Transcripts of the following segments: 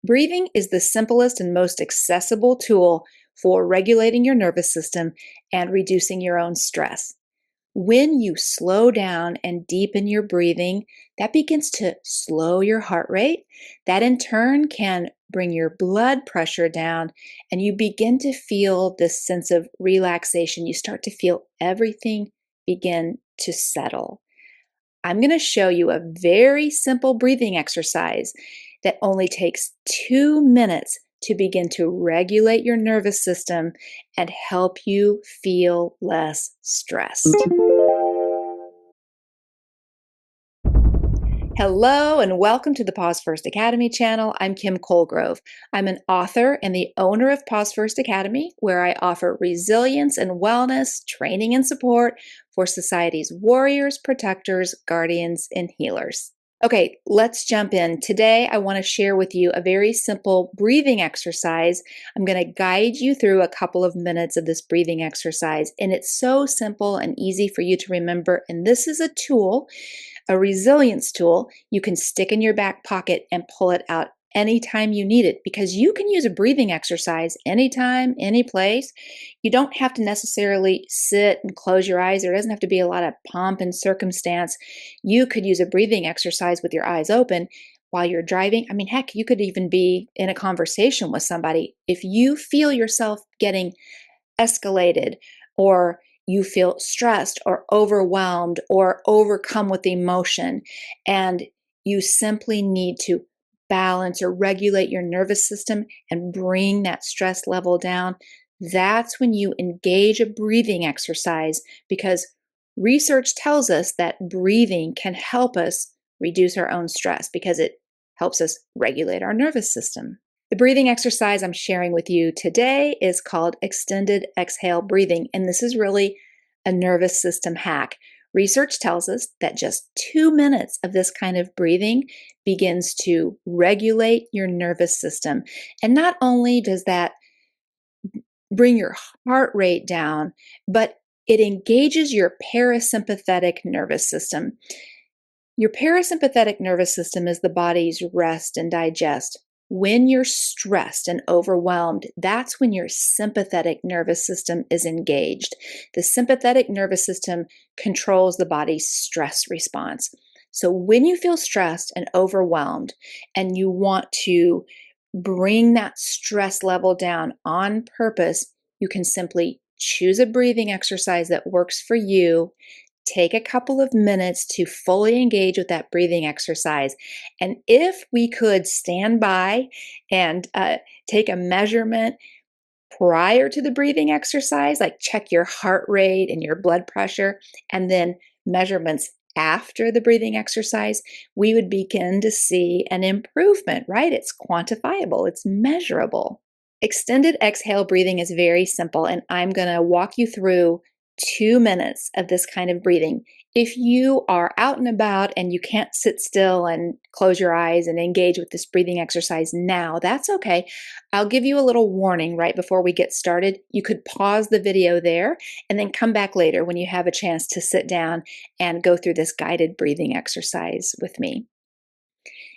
Breathing is the simplest and most accessible tool for regulating your nervous system and reducing your own stress. When you slow down and deepen your breathing, that begins to slow your heart rate. That in turn can bring your blood pressure down, and you begin to feel this sense of relaxation. You start to feel everything begin to settle. I'm going to show you a very simple breathing exercise that only takes 2 minutes to begin to regulate your nervous system and help you feel less stressed. Hello and welcome to the Pause First Academy channel. I'm Kim Colegrove. I'm an author and the owner of Pause First Academy, where I offer resilience and wellness training and support for society's warriors, protectors, guardians, and healers. Okay, let's jump in. Today, I want to share with you a very simple breathing exercise. I'm going to guide you through a couple of minutes of this breathing exercise, and it's so simple and easy for you to remember. And this is a tool, a resilience tool you can stick in your back pocket and pull it out anytime you need it, because you can use a breathing exercise anytime, any place. You don't have to necessarily sit and close your eyes. There doesn't have to be a lot of pomp and circumstance. You could use a breathing exercise with your eyes open while you're driving. I mean, heck, you could even be in a conversation with somebody. If you feel yourself getting escalated, or you feel stressed or overwhelmed or overcome with emotion, and you simply need to balance or regulate your nervous system and bring that stress level down, that's when you engage a breathing exercise, because research tells us that breathing can help us reduce our own stress because it helps us regulate our nervous system. The breathing exercise I'm sharing with you today is called extended exhale breathing, and this is really a nervous system hack. Research tells us that just 2 minutes of this kind of breathing begins to regulate your nervous system. And not only does that bring your heart rate down, but it engages your parasympathetic nervous system. Your parasympathetic nervous system is the body's rest and digest. When you're stressed and overwhelmed, that's when your sympathetic nervous system is engaged. The sympathetic nervous system controls the body's stress response. So when you feel stressed and overwhelmed and you want to bring that stress level down on purpose, you can simply choose a breathing exercise that works for you. Take a couple of minutes to fully engage with that breathing exercise. And if we could stand by and take a measurement prior to the breathing exercise, like check your heart rate and your blood pressure, and then measurements after the breathing exercise, we would begin to see an improvement, right? It's quantifiable, it's measurable. Extended exhale breathing is very simple, and I'm going to walk you through 2 minutes of this kind of breathing. If you are out and about and you can't sit still and close your eyes and engage with this breathing exercise now, that's okay. I'll give you a little warning right before we get started. You could pause the video there and then come back later when you have a chance to sit down and go through this guided breathing exercise with me.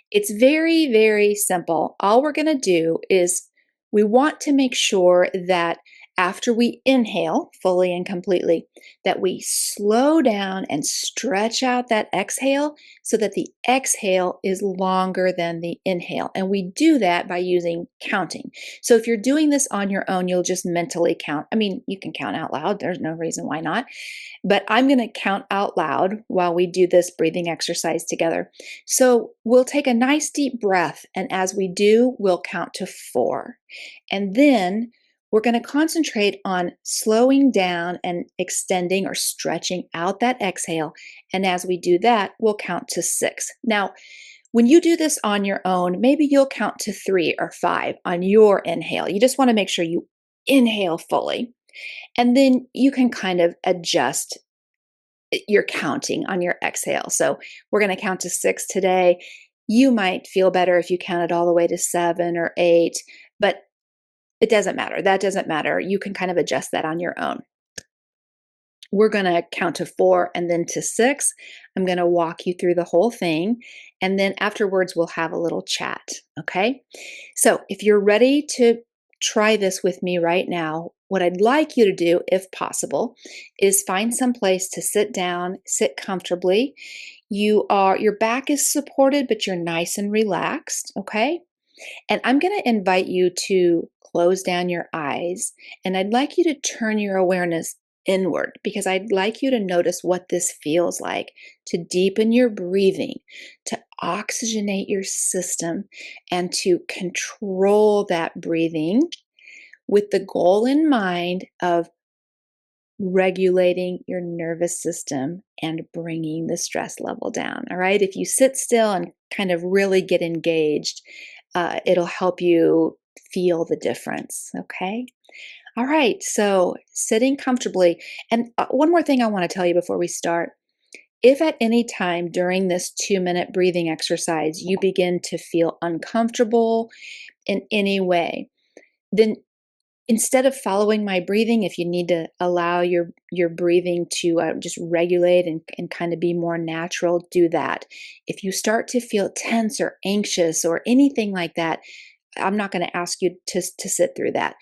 It's very, very simple. All we're going to do is we want to make sure that after we inhale fully and completely, that we slow down and stretch out that exhale so that the exhale is longer than the inhale. And we do that by using counting. So if you're doing this on your own, you'll just mentally count. I mean, you can count out loud. There's no reason why not. But I'm going to count out loud while we do this breathing exercise together. So we'll take a nice deep breath. And as we do, we'll count to 4. And then we're going to concentrate on slowing down and extending or stretching out that exhale. And as we do that, we'll count to 6. Now, when you do this on your own, maybe you'll count to 3 or 5 on your inhale. You just want to make sure you inhale fully. And then you can kind of adjust your counting on your exhale. So we're going to count to 6 today. You might feel better if you counted all the way to 7 or 8, but it doesn't matter. That doesn't matter. You can kind of adjust that on your own. We're going to count to 4 and then to 6. I'm going to walk you through the whole thing. And then afterwards, we'll have a little chat. Okay. So if you're ready to try this with me right now, what I'd like you to do, if possible, is find some place to sit down, sit comfortably. Your back is supported, but you're nice and relaxed. Okay. And I'm going to invite you to close down your eyes, and I'd like you to turn your awareness inward because I'd like you to notice what this feels like to deepen your breathing, to oxygenate your system, and to control that breathing with the goal in mind of regulating your nervous system and bringing the stress level down. All right. If you sit still and kind of really get engaged, it'll help you feel the difference. Okay. All right. So sitting comfortably. And one more thing I want to tell you before we start. If at any time during this 2-minute breathing exercise you begin to feel uncomfortable in any way, then instead of following my breathing, if you need to allow your breathing to just regulate and kind of be more natural, do that. If you start to feel tense or anxious or anything like that, I'm not going to ask you to sit through that.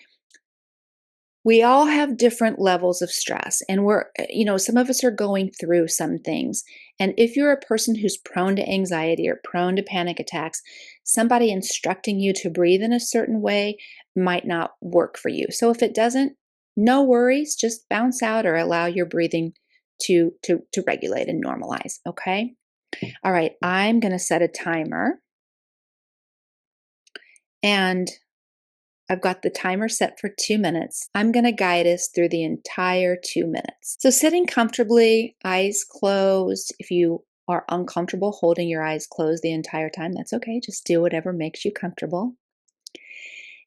We all have different levels of stress, and some of us are going through some things. And if you're a person who's prone to anxiety or prone to panic attacks, somebody instructing you to breathe in a certain way might not work for you. So if it doesn't, no worries, just bounce out or allow your breathing to regulate and normalize, okay? All right, I'm going to set a timer, and I've got the timer set for 2 minutes. I'm going to guide us through the entire 2 minutes. So, sitting comfortably, eyes closed. If you are uncomfortable holding your eyes closed the entire time, that's okay. Just do whatever makes you comfortable.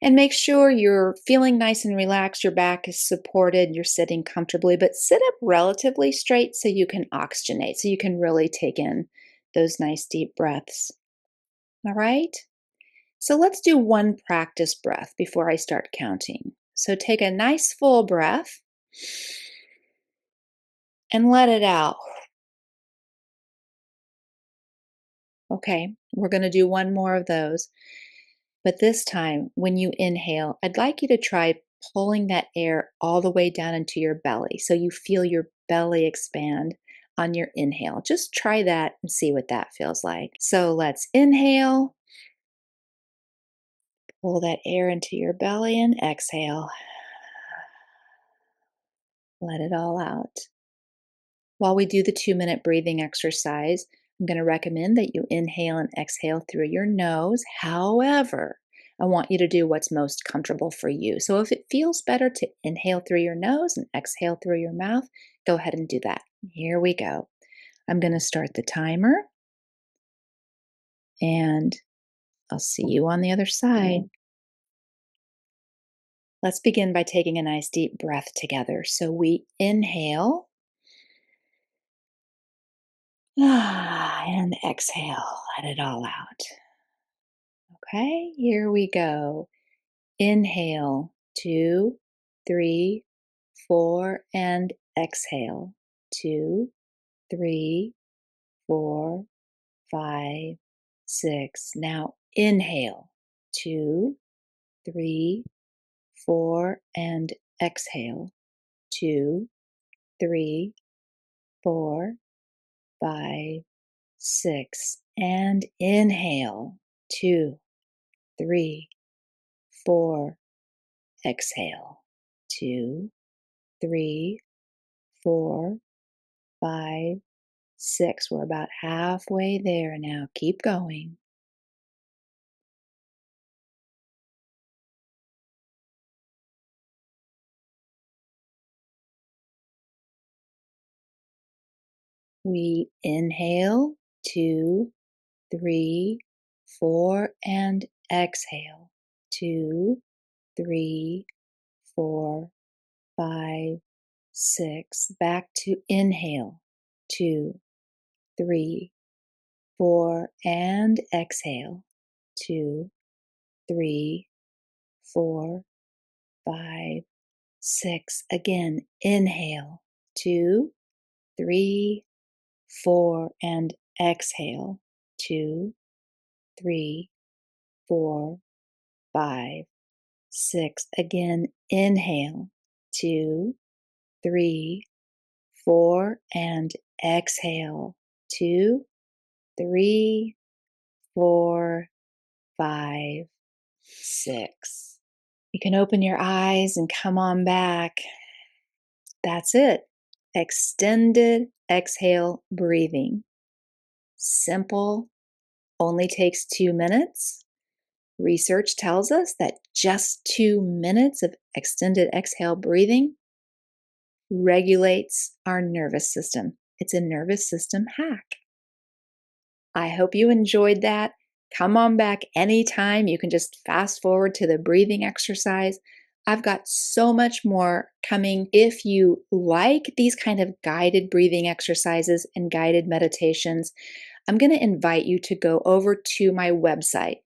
And make sure you're feeling nice and relaxed. Your back is supported. You're sitting comfortably, but sit up relatively straight so you can oxygenate, so you can really take in those nice deep breaths. All right? So let's do one practice breath before I start counting. So take a nice full breath and let it out. Okay, we're going to do one more of those. But this time, when you inhale, I'd like you to try pulling that air all the way down into your belly so you feel your belly expand on your inhale. Just try that and see what that feels like. So let's inhale, pull that air into your belly, and exhale. Let it all out. While we do the 2-minute breathing exercise, I'm going to recommend that you inhale and exhale through your nose. However, I want you to do what's most comfortable for you. So if it feels better to inhale through your nose and exhale through your mouth, go ahead and do that. Here we go. I'm going to start the timer, and I'll see you on the other side. Let's begin by taking a nice deep breath together. So we inhale. And exhale, let it all out. Okay, here we go. Inhale, 2, 3, 4, and exhale, 2, 3, 4, 5, 6. Now inhale, 2, 3, 4, and exhale, 2, 3, 4, 5, 6. And inhale, 2, 3, 4, exhale, 2, 3, 4, 5, 6. We're about halfway there now. Keep going. We inhale, 2, 3, 4, and exhale, 2, 3, 4, 5, 6. Back to inhale, 2, 3, 4, and exhale, 2, 3, 4, 5, 6. Again, inhale, 2, 3, 4, and exhale. 2, 3, 4, 5, 6. Again, inhale. 2, 3, 4, and exhale. 2, 3, 4, 5, 6. You can open your eyes and come on back. That's it. Extended exhale breathing. Simple, only takes 2 minutes. Research tells us that just 2 minutes of extended exhale breathing regulates our nervous system. It's a nervous system hack. I hope you enjoyed that. Come on back anytime. You can just fast forward to the breathing exercise. I've got so much more coming. If you like these kind of guided breathing exercises and guided meditations, I'm going to invite you to go over to my website,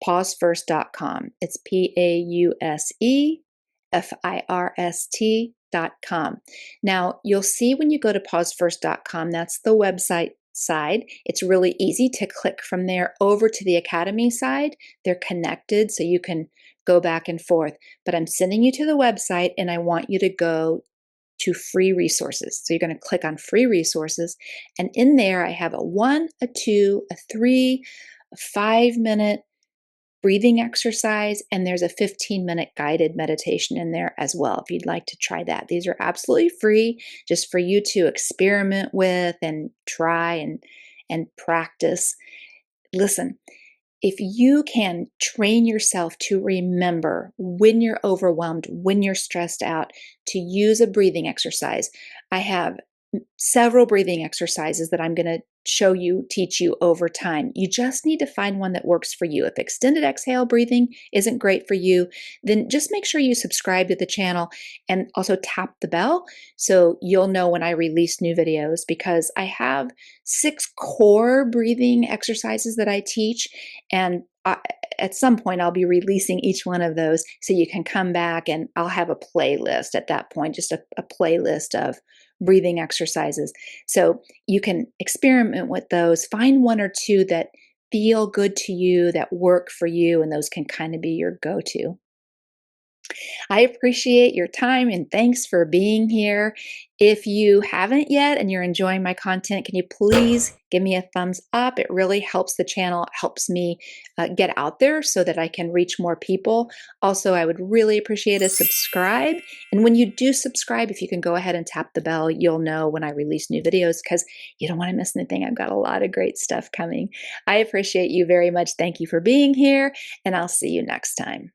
pausefirst.com. It's pausefirst.com. Now, you'll see when you go to pausefirst.com, that's the website side. It's really easy to click from there over to the Academy side. They're connected, so you can go back and forth. But I'm sending you to the website, and I want you to go to free resources. So you're going to click on free resources, and in there I have a 1, a 2, a 3, a 5-minute breathing exercise, and there's a 15-minute guided meditation in there as well if you'd like to try that. These are absolutely free, just for you to experiment with and try and practice. Listen, if you can train yourself to remember when you're overwhelmed, when you're stressed out, to use a breathing exercise. I have several breathing exercises that I'm going to show you, teach you over time. You just need to find one that works for you. If extended exhale breathing isn't great for you, then just make sure you subscribe to the channel and also tap the bell so you'll know when I release new videos, because I have 6 core breathing exercises that I teach, and at some point I'll be releasing each one of those so you can come back, and I'll have a playlist at that point, just a playlist of breathing exercises. So you can experiment with those, find 1 or 2 that feel good to you, that work for you, and those can kind of be your go-to. I appreciate your time and thanks for being here. If you haven't yet and you're enjoying my content, can you please give me a thumbs up? It really helps the channel, helps me get out there so that I can reach more people. Also, I would really appreciate a subscribe. And when you do subscribe, if you can go ahead and tap the bell, you'll know when I release new videos, because you don't want to miss anything. I've got a lot of great stuff coming. I appreciate you very much. Thank you for being here, and I'll see you next time.